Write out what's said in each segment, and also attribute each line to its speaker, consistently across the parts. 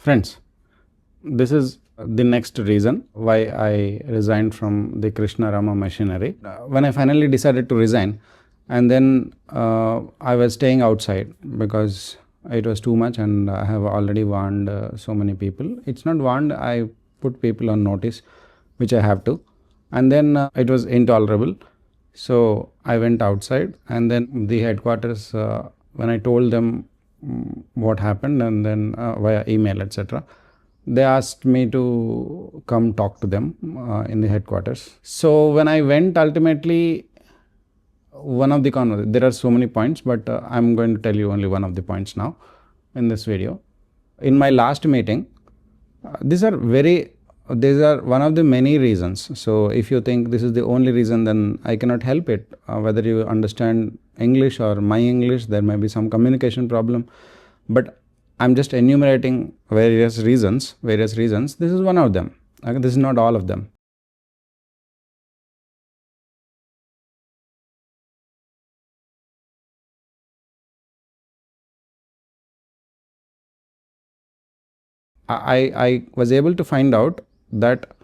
Speaker 1: Friends, this is the next reason why I resigned from the Krishna Rama machinery. When I finally decided to resign, and then I was staying outside because it was too much, and I have already warned so many people. It's not warned, I put people on notice, which I have to. And then it was intolerable. So I went outside, and then the headquarters, when I told them what happened, and then via email, etc., they asked me to come talk to them in the headquarters. So when I went, ultimately, one of the there are so many points, but I'm going to tell you only one of the points now in this video. In my last meeting, these are one of the many reasons. So if you think this is the only reason, then I cannot help it. Whether you understand English or my English, there may be some communication problem, but I'm just enumerating various reasons. This is one of them. Okay? This is not all of them. I was able to find out that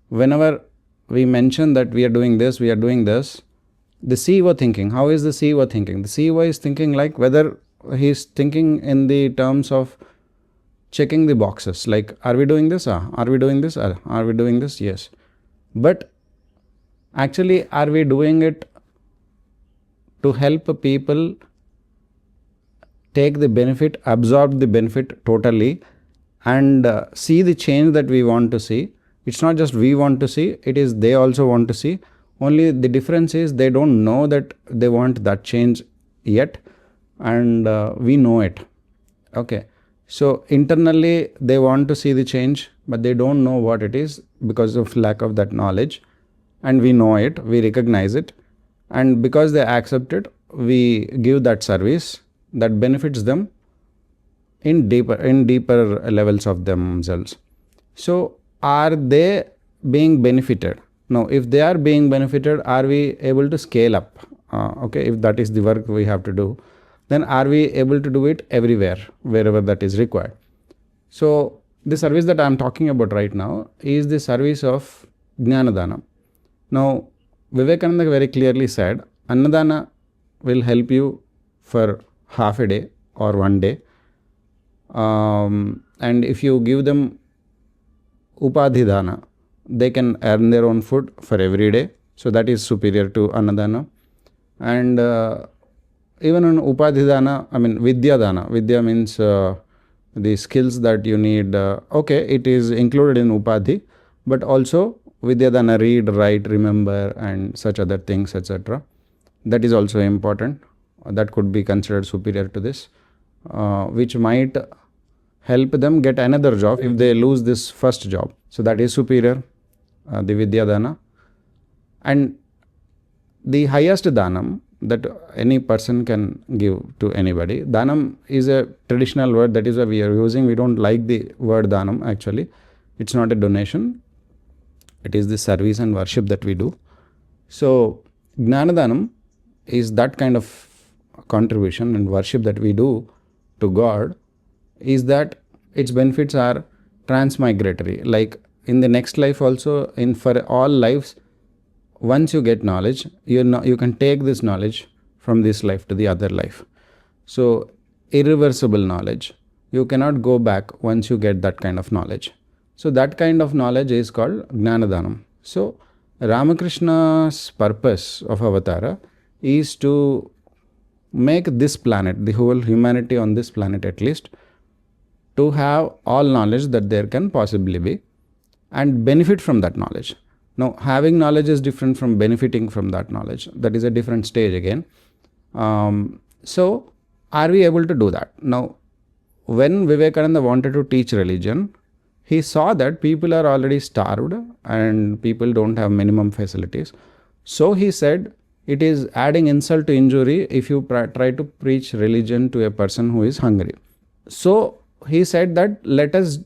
Speaker 1: whenever we mention that we are doing this, the CEO thinking, how is the CEO thinking? The CEO is thinking like whether he is thinking in the terms of checking the boxes, like are we doing this? Are we doing this? Are we doing this? Yes. But actually, are we doing it to help people take the benefit, absorb the benefit totally, and see the change that we want to see? It's not just we want to see, it is they also want to see. Only the difference is they don't know that they want that change yet, and we know it. Okay. So internally they want to see the change, but they don't know what it is because of lack of that knowledge. And we know it, we recognize it. And because they accept it, we give that service that benefits them in deeper levels of themselves. So are they being benefited? No. If they are being benefited, are we able to scale up? Okay, if that is the work we have to do, then are we able to do it everywhere, wherever that is required? So the service that I am talking about right now is the service of Jnanadana. Now, Vivekananda very clearly said, Annadana will help you for half a day or 1 day. And if you give them Upadhidana, they can earn their own food for every day. So that is superior to Annadana. And even on Upadhidana, Vidyadana. Vidya means the skills that you need. Okay, it is included in Upadhi, but also Vidyadana, read, write, remember, and such other things, etc. That is also important. That could be considered superior to this, which might help them get another job if they lose this first job. So that is superior, the Vidyadana. And the highest Danam that any person can give to anybody. Danam is a traditional word, that is why we are using. We don't like the word Danam actually. It's not a donation. It is the service and worship that we do. So Jnanadanam is that kind of contribution and worship that we do to God, is that its benefits are transmigratory. Like in the next life also, for all lives, once you get knowledge, you can take this knowledge from this life to the other life. So irreversible knowledge. You cannot go back once you get that kind of knowledge. So that kind of knowledge is called Jnanadanam. So Ramakrishna's purpose of Avatara is to make this planet, the whole humanity on this planet at least, to have all knowledge that there can possibly be and benefit from that knowledge. Now, having knowledge is different from benefiting from that knowledge. That is a different stage again. So, are we able to do that? Now, when Vivekananda wanted to teach religion, he saw that people are already starved and people don't have minimum facilities. So, he said, it is adding insult to injury if you try to preach religion to a person who is hungry. So, he said that let us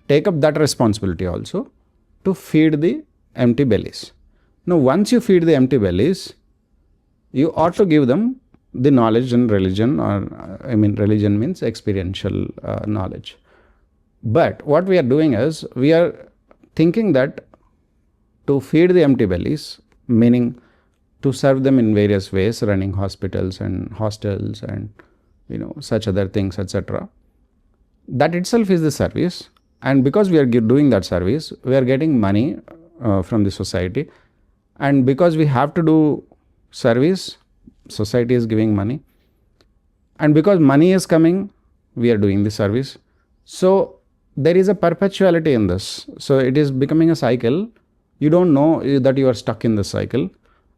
Speaker 1: take up that responsibility also to feed the empty bellies. Now, once you feed the empty bellies, you ought to give them the knowledge in religion, or religion means experiential knowledge. But what we are doing is, we are thinking that to feed the empty bellies, meaning to serve them in various ways, running hospitals and hostels and such other things, etc. That itself is the service, and because we are doing that service, we are getting money from the society, and because we have to do service, society is giving money, and because money is coming, we are doing the service. So there is a perpetuality in this, so it is becoming a cycle. You don't know that you are stuck in the cycle,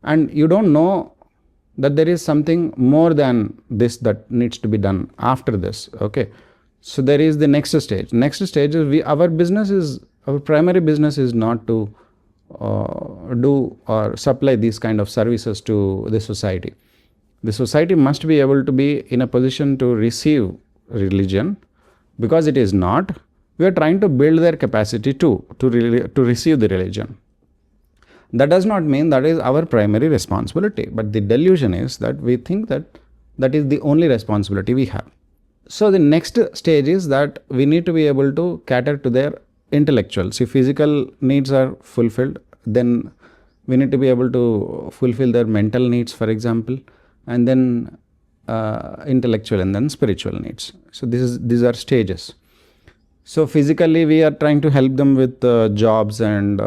Speaker 1: and you don't know that there is something more than this that needs to be done after this. Okay, so there is the next stage. Next stage is, our primary business is not to do or supply these kind of services to the society. The society must be able to be in a position to receive religion. Because it is not, we are trying to build their capacity to receive the religion. That does not mean that is our primary responsibility, but the delusion is that we think that that is the only responsibility we have. So the next stage is that we need to be able to cater to their intellectual. See, physical needs are fulfilled, then we need to be able to fulfill their mental needs, for example, and then intellectual, and then spiritual needs. So these are stages. So physically, we are trying to help them with jobs and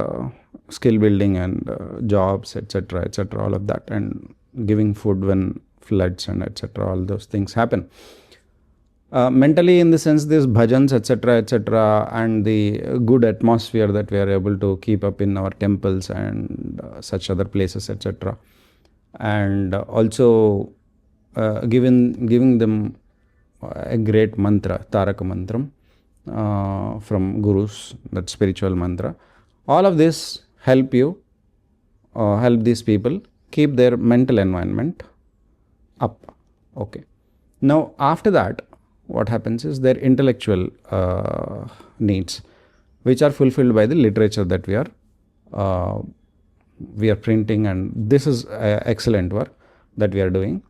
Speaker 1: skill building and jobs, etc., all of that, and giving food when floods and etc., all those things happen. Mentally, in the sense, these bhajans, etc., and the good atmosphere that we are able to keep up in our temples and such other places, etc., and also giving them a great mantra, Taraka Mantram, from gurus, that spiritual mantra. All of this help these people keep their mental environment up. Okay. Now, after that, what happens is their intellectual needs, which are fulfilled by the literature that we are printing, and this is excellent work that we are doing.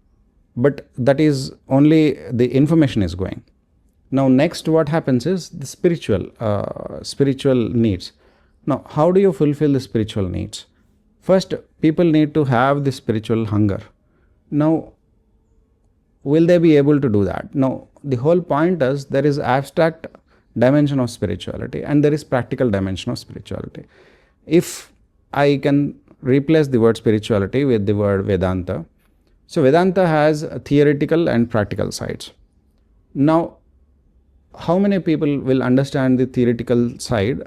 Speaker 1: But that is only the information is going. Now, next what happens is the spiritual needs. Now, how do you fulfill the spiritual needs? First, people need to have the spiritual hunger. Now, will they be able to do that? No. The whole point is, there is abstract dimension of spirituality and there is practical dimension of spirituality. If I can replace the word spirituality with the word Vedanta, so Vedanta has theoretical and practical sides. Now, how many people will understand the theoretical side?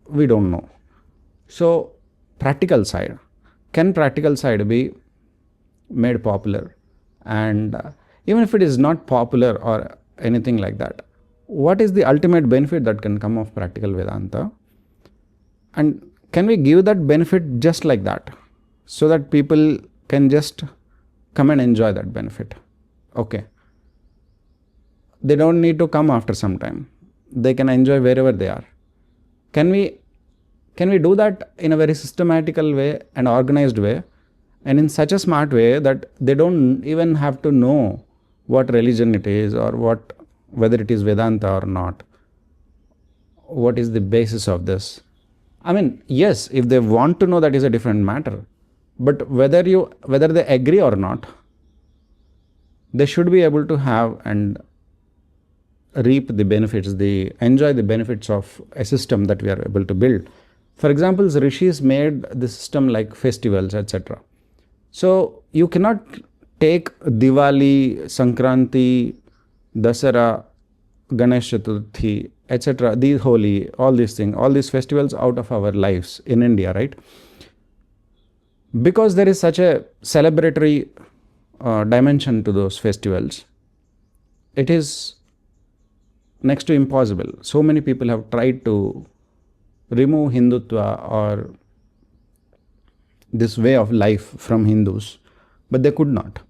Speaker 1: We don't know. So, practical side. Can practical side be made popular? And even if it is not popular or anything like that, what is the ultimate benefit that can come of practical Vedanta? And can we give that benefit just like that, so that people can just come and enjoy that benefit? Okay. They don't need to come after some time. They can enjoy wherever they are. Can we do that in a very systematical way and organized way, and in such a smart way that they don't even have to know what religion it is, or whether it is Vedanta or not? What is the basis of this? I mean, yes, if they want to know, that is a different matter. But whether they agree or not, they should be able to have and reap the benefits, enjoy the benefits of a system that we are able to build. For example, the rishis made the system like festivals, etc. So you cannot take Diwali, Sankranti, Dasara, Ganesh Chaturthi, etc., the Holi, all these things, all these festivals out of our lives in India, right? Because there is such a celebratory dimension to those festivals, it is next to impossible. So many people have tried to remove Hindutva or this way of life from Hindus, but they could not.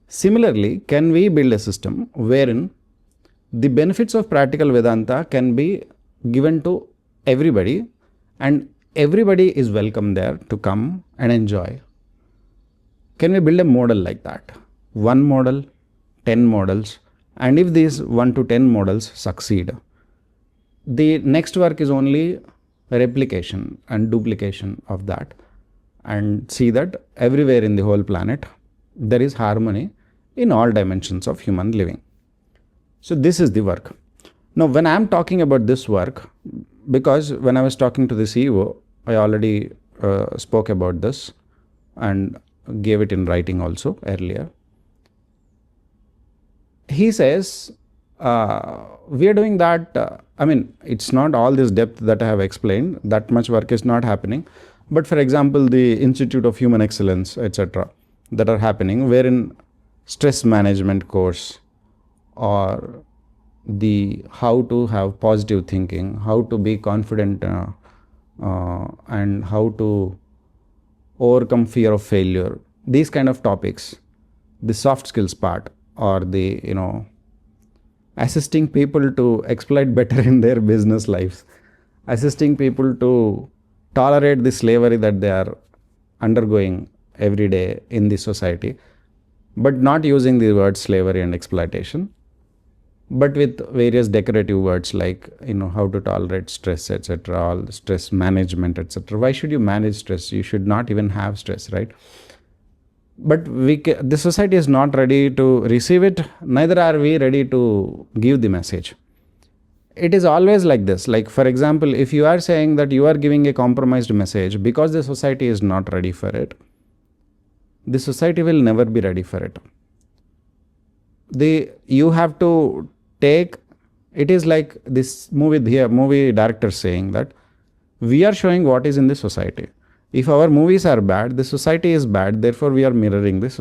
Speaker 1: Similarly, can we build a system wherein the benefits of practical Vedanta can be given to everybody, and everybody is welcome there to come and enjoy? Can we build a model like that? 1 model, 10 models, and if these 1 to 10 models succeed, The next work is only replication and duplication of that, and see that everywhere in the whole planet there is harmony in all dimensions of human living. So this is the work. Now when I am talking about this work, because when I was talking to the CEO, I already spoke about this and gave it in writing also earlier. He says, we are doing that. It's not all this depth that I have explained. That much work is not happening. But for example, the Institute of Human Excellence, etc., that are happening, wherein stress management course, or the how to have positive thinking, how to be confident, and how to overcome fear of failure, these kind of topics, the soft skills part, or the assisting people to exploit better in their business lives, assisting people to tolerate the slavery that they are undergoing every day in the society, but not using the word slavery and exploitation, but with various decorative words like how to tolerate stress, etc., all the stress management, etc. Why should you manage stress? You should not even have stress, right? But the society is not ready to receive it, neither are we ready to give the message. It is always like this. Like, for example, if you are saying that you are giving a compromised message because the society is not ready for it, the society will never be ready for it. You have to take, it is like this movie director saying that we are showing what is in the society. If our movies are bad, the society is bad, therefore we are mirroring this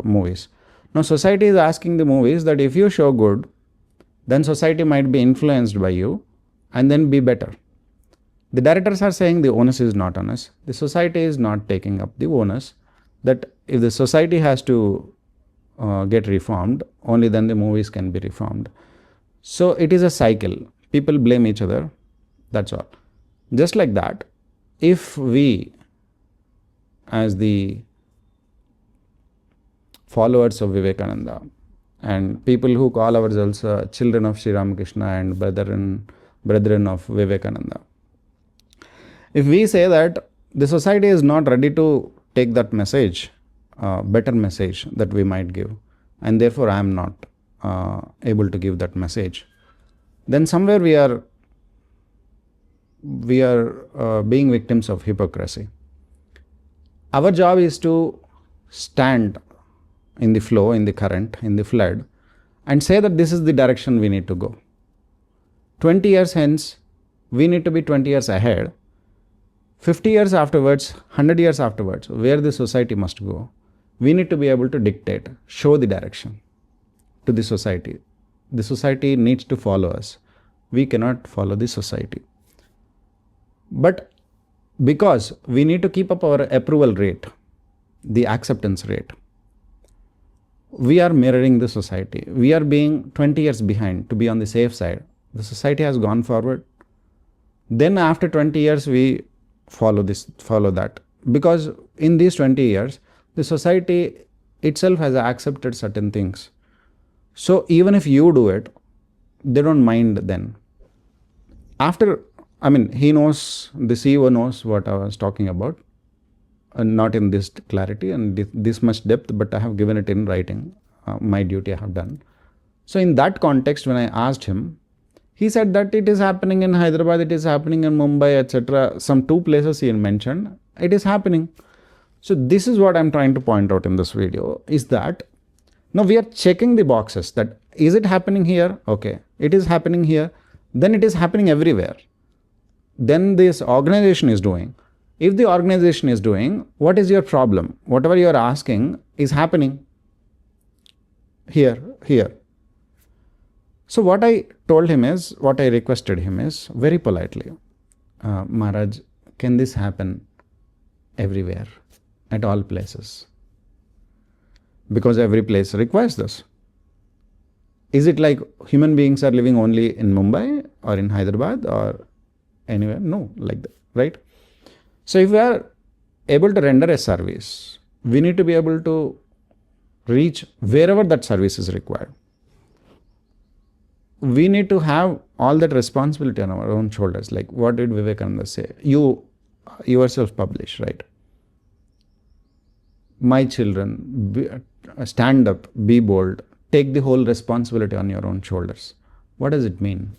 Speaker 1: movies. Now society is asking the movies that if you show good, then society might be influenced by you and then be better. The directors are saying the onus is not on us. The society is not taking up the onus, that if the society has to get reformed, only then the movies can be reformed. So it is a cycle. People blame each other. That's all. Just like that, if we, as the followers of Vivekananda and people who call ourselves children of Sri Ramakrishna and brethren of Vivekananda, if we say that the society is not ready to take that message, better message that we might give, and therefore I am not able to give that message, then somewhere we are being victims of hypocrisy. Our job is to stand in the flow, in the current, in the flood, and say that this is the direction we need to go. 20 years hence, we need to be 20 years ahead. 50 years afterwards, 100 years afterwards, where the society must go, we need to be able to dictate, show the direction to the society. The society needs to follow us. We cannot follow the society. But because we need to keep up our approval rate, the acceptance rate, we are mirroring the society. We are being 20 years behind to be on the safe side. The society has gone forward. Then after 20 years, we follow that. Because in these 20 years, the society itself has accepted certain things. So even if you do it, they don't mind then. He knows, the CEO knows what I was talking about, and not in this clarity and this much depth, but I have given it in writing. My duty I have done. So in that context, when I asked him, he said that it is happening in Hyderabad, it is happening in Mumbai, etc. Some 2 places he mentioned, it is happening. So this is what I'm trying to point out in this video, is that now we are checking the boxes, that is it happening here? Okay, it is happening here. Then it is happening everywhere. Then this organization is doing. If the organization is doing, what is your problem? Whatever you are asking is happening here. So what I told him is, what I requested him is, very politely, Maharaj, can this happen everywhere, at all places? Because every place requires this. Is it like human beings are living only in Mumbai or in Hyderabad or anywhere? No, like that, right? So if we are able to render a service, we need to be able to reach wherever that service is required. we need to have all that responsibility on our own shoulders. Like what did Vivekananda say? You yourself publish, right? My children, stand up, be bold, take the whole responsibility on your own shoulders. What does it mean?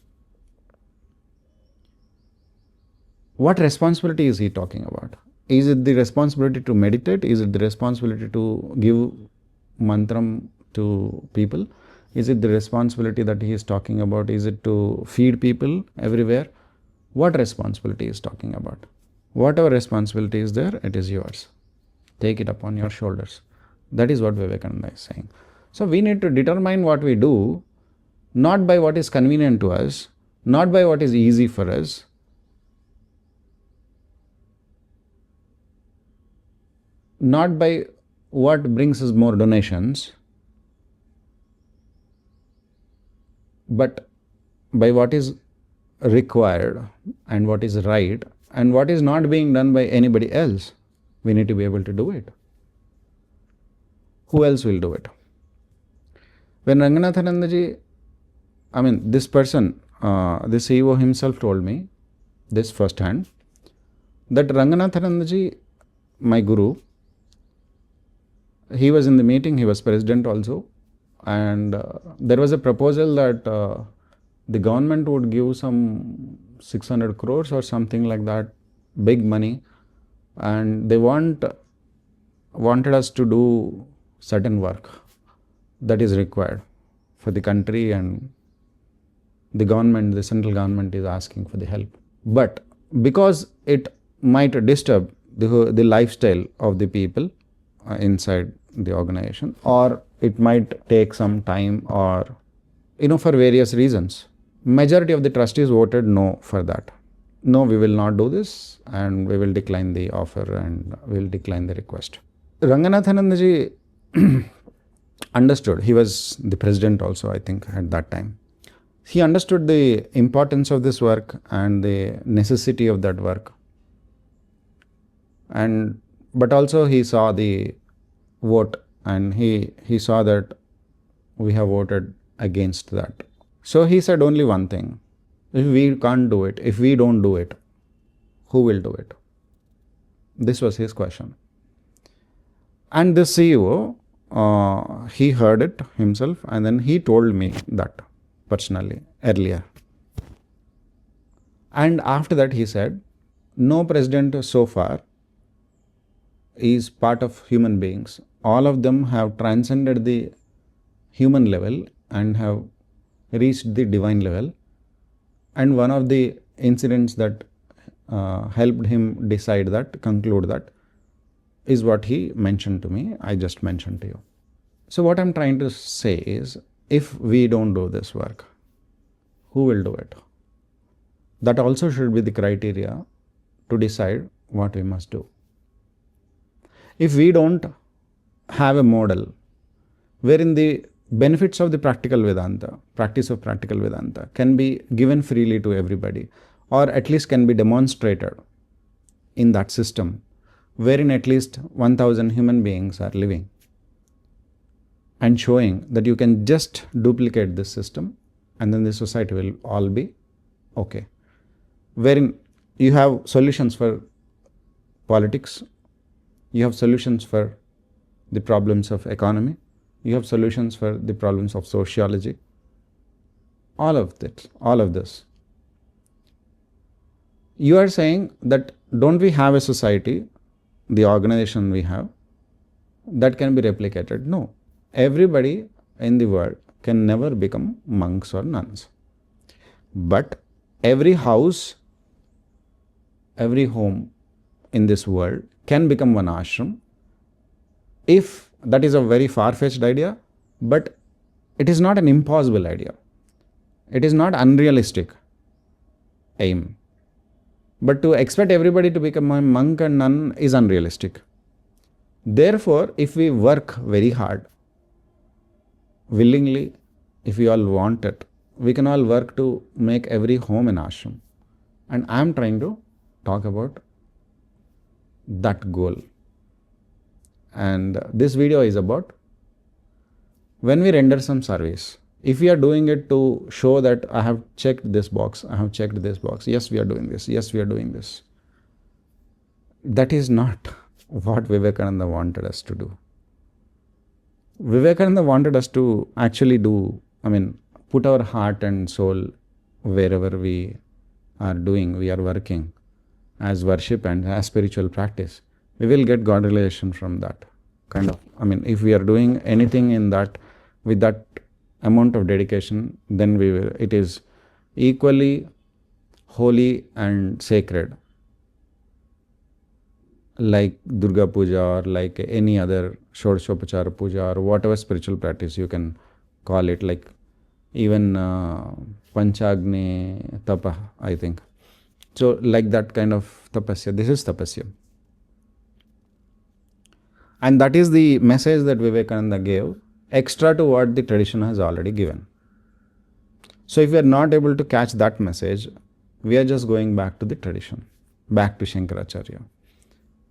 Speaker 1: What responsibility is he talking about? Is it the responsibility to meditate? Is it the responsibility to give mantram to people? Is it the responsibility that he is talking about? Is it to feed people everywhere? What responsibility is talking about? Whatever responsibility is there, it is yours. Take it upon your shoulders. That is what Vivekananda is saying. So we need to determine what we do, not by what is convenient to us, not by what is easy for us, not by what brings us more donations, but by what is required and what is right and what is not being done by anybody else. We need to be able to do it. Who else will do it? When Ranganathanandaji, this person, the CEO himself told me this firsthand, that Ranganathanandaji, my guru, he was in the meeting, he was president also, and there was a proposal that the government would give some 600 crores or something like that, big money, and they wanted us to do certain work that is required for the country, and the government, the central government is asking for the help. But because it might disturb the lifestyle of the people inside the organization, or it might take some time, or for various reasons, majority of the trustees voted no for that. No, we will not do this, and we will decline the offer, and we will decline the request. Ranganathanandaji understood. He was the president also, I think, at that time. He understood the importance of this work and the necessity of that work. But also he saw the vote, and he saw that we have voted against that. So he said only one thing: if we can't do it, if we don't do it, who will do it? This was his question. And the CEO, he heard it himself, and then he told me that personally earlier. And after that he said, no president so far is part of human beings. All of them have transcended the human level and have reached the divine level. And one of the incidents that helped him decide that, conclude that, is what he mentioned to me. I just mentioned to you. So what I'm trying to say is, if we don't do this work, who will do it? That also should be the criteria to decide what we must do. If we don't have a model wherein the benefits of the practical Vedanta, practice of practical Vedanta, can be given freely to everybody, or at least can be demonstrated in that system, wherein at least 1000 human beings are living, and showing that you can just duplicate this system, and then the society will all be okay. Wherein you have solutions for politics, you have solutions for the problems of economy, you have solutions for the problems of sociology, all of this. You are saying that don't we have a society, the organization we have, that can be replicated? No. Everybody in the world can never become monks or nuns. But every house, every home in this world can become one ashram. If that is a very far-fetched idea, but it is not an impossible idea. It is not unrealistic aim. But to expect everybody to become a monk and nun is unrealistic. Therefore, if we work very hard, willingly, if we all want it, we can all work to make every home an ashram. And I am trying to talk about that goal. And this video is about when we render some service, If we are doing it to show that I have checked this box, I have checked this box, yes, we are doing this, yes, we are doing this, that is not what Vivekananda wanted us to do. Vivekananda wanted us to actually do, put our heart and soul wherever we are doing, we are working as worship and as spiritual practice. We will get God realization from that kind of. If we are doing anything in that with that amount of dedication, then it is equally holy and sacred, like Durga Puja or like any other Shodashopachara Puja or whatever spiritual practice you can call it, like even Panchagni Tapa, I think. So, like that kind of tapasya, this is tapasya. And that is the message that Vivekananda gave, extra to what the tradition has already given. So, if we are not able to catch that message, we are just going back to the tradition, back to Shankaracharya.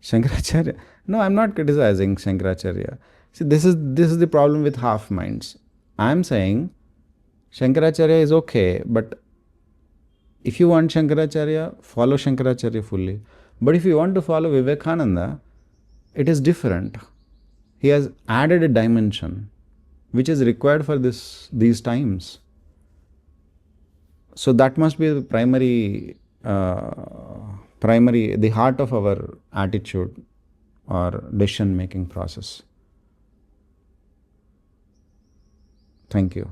Speaker 1: Shankaracharya, no, I'm not criticizing Shankaracharya. See, this is the problem with half minds. I'm saying Shankaracharya is okay, but if you want Shankaracharya, follow Shankaracharya fully. But if you want to follow Vivekananda, it is different. He has added a dimension which is required for these times. So that must be the primary, the heart of our attitude or decision making process. Thank you.